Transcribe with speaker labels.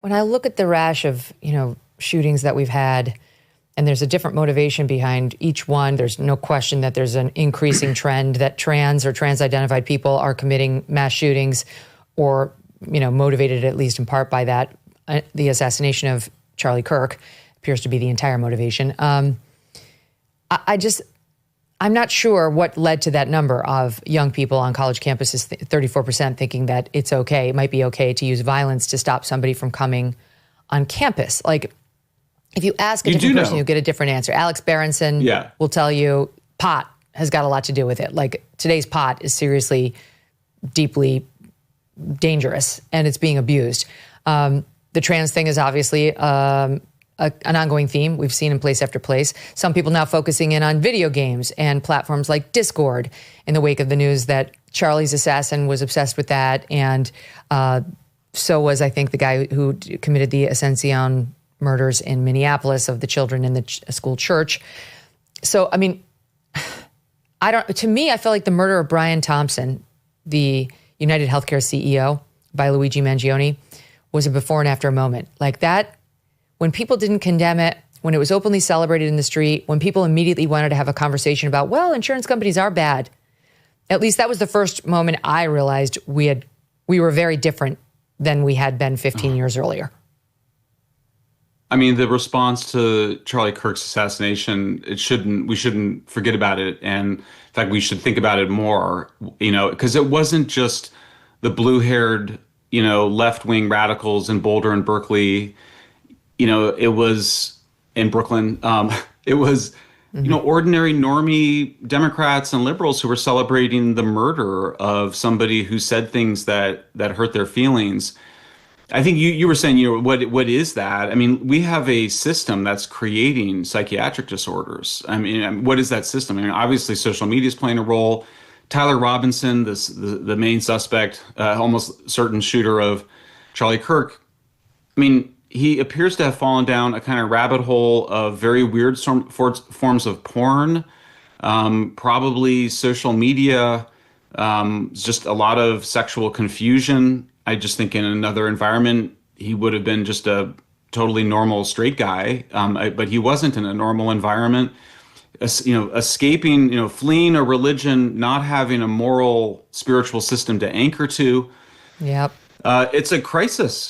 Speaker 1: when I look at the rash of, shootings that we've had, and there's a different motivation behind each one, there's no question that there's an increasing trend that trans or trans-identified people are committing mass shootings or, motivated at least in part by that. The assassination of Charlie Kirk appears to be the entire motivation. I'm not sure what led to that number of young people on college campuses, 34% thinking that it might be okay to use violence to stop somebody from coming on campus. Like, if you ask a different person, you get a different answer. Alex Berenson will tell you pot has got a lot to do with it. Like, today's pot is seriously, deeply dangerous, and it's being abused. The trans thing is obviously an ongoing theme we've seen in place after place. Some people now focusing in on video games and platforms like Discord in the wake of the news that Charlie's assassin was obsessed with that. And so was, I think, the guy who committed the Ascension murders in Minneapolis of the children in the school church. So, I mean, to me, I feel like the murder of Brian Thompson, the United Healthcare CEO by Luigi Mangione, was a before and after moment. Like that, when people didn't condemn it, when it was openly celebrated in the street, when people immediately wanted to have a conversation about, well, insurance companies are bad. At least that was the first moment I realized we were very different than we had been 15 years earlier.
Speaker 2: I mean, the response to Charlie Kirk's assassination, we shouldn't forget about it. And in fact, we should think about it more, because it wasn't just the blue-haired, left-wing radicals in Boulder and Berkeley. It was in Brooklyn. It was, ordinary normie Democrats and liberals who were celebrating the murder of somebody who said things that hurt their feelings. I think you were saying, what is that? I mean, we have a system that's creating psychiatric disorders. I mean, what is that system? I mean, obviously social media is playing a role. Tyler Robinson, the main suspect, almost certain shooter of Charlie Kirk. I mean, he appears to have fallen down a kind of rabbit hole of very weird forms of porn, probably social media, just a lot of sexual confusion. I just think in another environment, he would have been just a totally normal straight guy, but he wasn't in a normal environment. Escaping, fleeing a religion, not having a moral, spiritual system to anchor to.
Speaker 1: Yep.
Speaker 2: It's a crisis.